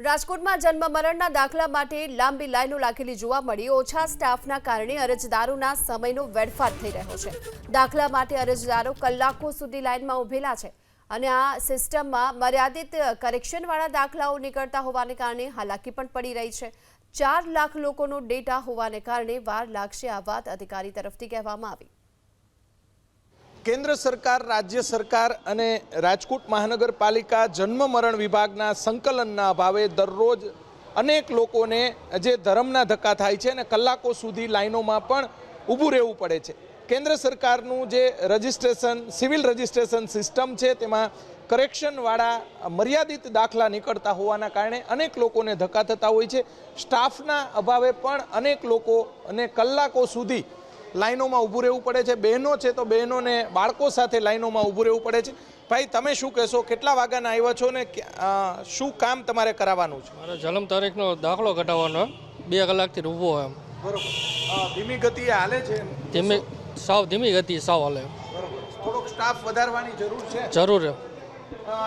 રાજકોટમાં જન્મ મરણના દાખલા માટે લાંબી લાઈનો લાગેલી જોવા મળી। ઓછા સ્ટાફના કારણે અરજદારોના સમયનો વેડફાટ થઈ રહ્યો છે। દાખલા માટે અરજદારો કલાકો સુધી લાઈનમાં ઉભેલા છે અને આ સિસ્ટમમાં મર્યાદિત કરેક્શનવાળા દાખલાઓ નીકળતા હોવાને કારણે હાલાકી પણ પડી રહી છે। 4 લાખ લોકોનો ડેટા હોવાને કારણે વાર લાગશે આ વાત અધિકારી તરફથી કહેવામાં આવી। केंद्र सरकार, राज्य सरकार અને રાજકોટ મહાનગરપાલિકા જન્મ મરણ વિભાગના સંકલનના અભાવે દરરોજ અનેક લોકોને જે ધર્મના ધક્કા થાય છે અને કલાકો સુધી લાઈનોમાં પણ ઊભું રહેવું પડે છે। કેન્દ્ર સરકારનું જે રજિસ્ટ્રેશન સિવિલ રજિસ્ટ્રેશન સિસ્ટમ છે તેમાં કરેક્શનવાળા મર્યાદિત દાખલા નીકળતા હોવાના કારણે અનેક લોકોને ધક્કા થતા હોય છે। સ્ટાફના અભાવે પણ અનેક લોકો અને કલાકો સુધી લાઈનોમાં ઊભું રહેવું પડે છે। બહેનો છે તો બહેનોને બાળકો સાથે લાઈનોમાં ઊભું રહેવું પડે છે। ભાઈ, તમે શું કહેશો? કેટલા વાગ્યાના આવ્યા છો ને શું કામ તમારે કરાવવાનું છે? મારે જન્મ તારીખનો દાખલો કઢાવવાનો, 2 કલાકથી ઊભો એમ। બરોબર, ધીમી ગતિએ હાલે છે? ધીમી ગતિ સાવ હાલે। બરોબર, થોડોક સ્ટાફ વધારવાની જરૂર છે? જરૂર છે।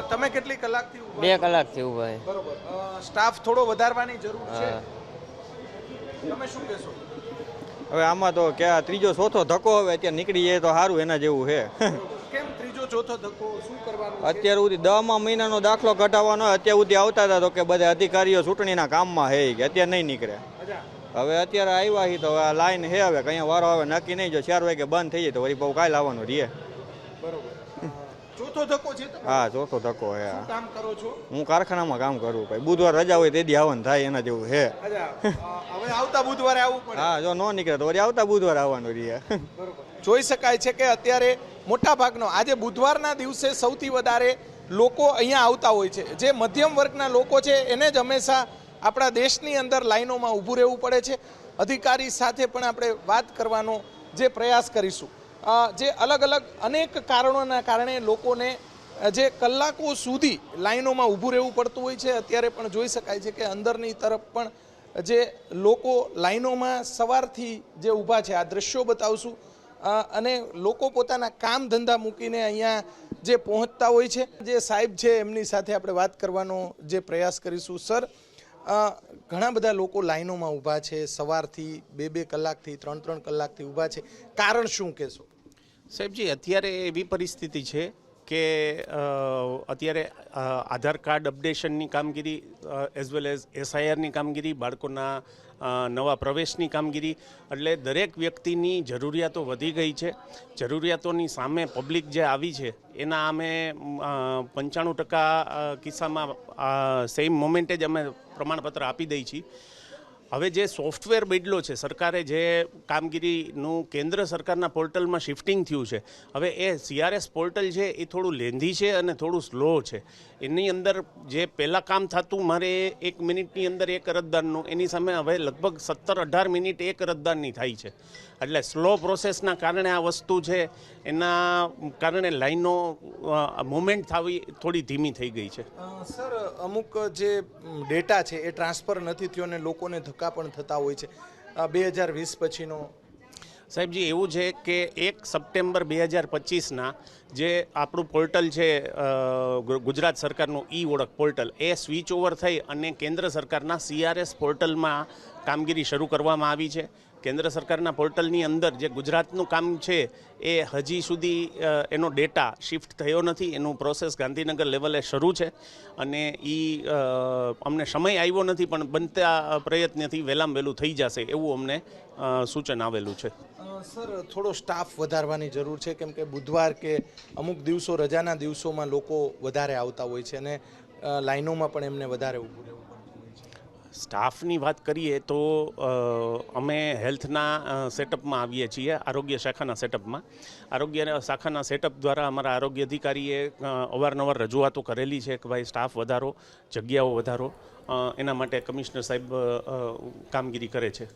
તમે કેટલી કલાકથી ઊભા? 2 કલાકથી ઊભા છે। બરોબર, સ્ટાફ થોડો વધારવાની જરૂર છે? તમે શું કહેશો? હવે આમાં તો કે ત્રીજો ચોથો ધક્કો હવે અત્યારે નીકળી જાય તો સારું, એના જેવું છે। કેમ ત્રીજો ચોથો ધક્કો? શું કરવાનું? અત્યાર સુધી 10મા મહિનાનો દાખલો કઢાવવાનો, અત્યાર સુધી આવતા હતા તો કે બધા અધિકારીઓ ચૂંટણીના કામમાં છે કે અત્યારે નહીં નીકળે। હવે અત્યારે આવ્યા છે તો આ લાઈન છે, હવે કઈ વારો આવે નક્કી નહીં। જો 4 વાગે બંધ થઈ જાય તો વળી બહુ કાલ આવવાનું રહીએ। બરોબર, ચોથો ધક્કો છે? હા, ચોથો ધક્કો છે। શું કામ કરો છો? હું કારખાનામાં કામ કરું ભાઈ। બુધવાર રજા હોય તેથી આવવાનું થાય, એના જેવું છે। હવે આવતા બુધવારે આવવું પડે? હા, જો ન નીકળે તો વળી આવતા બુધવારે આવવાનું રહીએ। જોઈ શકાય છે કે અત્યારે મોટા ભાગનો આજે બુધવારના દિવસે સૌથી વધારે લોકો અહીંયા આવતા હોય છે। જે મધ્યમ વર્ગના લોકો છે એને જ હંમેશા આપણા દેશની અંદર લાઈનોમાં ઊભું રહેવું પડે છે। અધિકારી સાથે પણ આપણે વાત કરવાનો જે પ્રયાસ કરીશું। જે અલગ અલગ અનેક કારણોના કારણે લોકોને જે કલાકો સુધી લાઈનોમાં ઊભું રહેવું પડતું હોય છે। અત્યારે પણ જોઈ શકાય છે કે અંદરની તરફ પણ જે લોકો લાઈનોમાં સવારથી જે ઊભા છે, આ દ્રશ્યો બતાવશું। અને લોકો પોતાના કામ ધંધા મૂકીને અહીંયા જે પહોંચતા હોય છે। જે સાહેબ છે એમની સાથે આપણે વાત કરવાનો જે પ્રયાસ કરીશું। સર, ઘણા બધા લોકો લાઈનોમાં ઊભા છે, સવારથી 2 કલાકથી 3 કલાકથી ઊભા છે, કારણ શું કહેશો? સાહેબજી, અત્યારે એવી પરિસ્થિતિ છે કે અત્યારે આધાર કાર્ડ અપડેશનની કામગીરી એઝ વેલ એઝ SIRની કામગીરી, બાળકોના નવા પ્રવેશની કામગીરી, એટલે દરેક વ્યક્તિની જરૂરિયાતો વધી ગઈ છે। જરૂરિયાતોની સામે પબ્લિક જે આવી છે એના અમે 95% કિસ્સામાં સેમ મોમેન્ટે જ અમે પ્રમાણપત્ર આપી દઈએ છીએ। હવે જે સોફ્ટવેર બદલો છે, સરકારે જે કામગીરીનું કેન્દ્ર સરકારના પોર્ટલમાં શિફ્ટિંગ થયું છે, હવે એ CRS પોર્ટલ છે એ થોડું લેન્ધી છે અને થોડું સ્લો છે। એની અંદર જે પહેલાં કામ થતું મારે 1 મિનિટની અંદર એક અરજદારનું, એની સામે હવે લગભગ 17-18 મિનિટ એક અરજદારની થાય છે। એટલે સ્લો પ્રોસેસના કારણે આ વસ્તુ છે, એના કારણે લાઈનો મુવમેન્ટ થવી થોડી ધીમી થઈ ગઈ છે। સર, અમુક જે ડેટા છે એ ટ્રાન્સફર નથી થયો અને લોકોને ધક્કા પણ થતા હોય છે 2020 પછીનો? સાહેબજી, એવું છે કે 1 સપ્ટેમ્બર 2025ના જે આપણું પોર્ટલ છે ગુજરાત સરકારનું ઓળખ પોર્ટલ, એ સ્વિચ ઓવર થઈ અને કેન્દ્ર સરકારના CRS પોર્ટલમાં કામગીરી શરૂ કરવામાં આવી છે। કેન્દ્ર સરકારના પોર્ટલની અંદર જે ગુજરાતનું કામ છે એ હજી સુધી એનો ડેટા શિફ્ટ થયો નથી। એનું પ્રોસેસ ગાંધીનગર લેવલે શરૂ છે અને એ અમને સમય આવ્યો નથી, પણ બનતા પ્રયત્નથી વહેલામાં વહેલું થઈ જશે એવું અમને સૂચન આવેલું છે। સર, થોડો સ્ટાફ વધારવાની જરૂર છે, કેમ કે બુધવાર કે અમુક દિવસો રજાના દિવસોમાં લોકો વધારે આવતા હોય છે અને લાઈનોમાં પણ એમને વધારે ઊભું રહેવું પડતું હોય છે। સ્ટાફની વાત કરીએ તો અમે હેલ્થના સેટઅપમાં આવીએ છીએ, આરોગ્ય શાખાના સેટઅપમાં। આરોગ્ય શાખાના સેટઅપ દ્વારા અમારા આરોગ્ય અધિકારીએ અવારનવાર રજૂઆતો કરેલી છે કે ભાઈ સ્ટાફ વધારો, જગ્યાઓ વધારો, એના માટે કમિશનર સાહેબ કામગીરી કરે છે।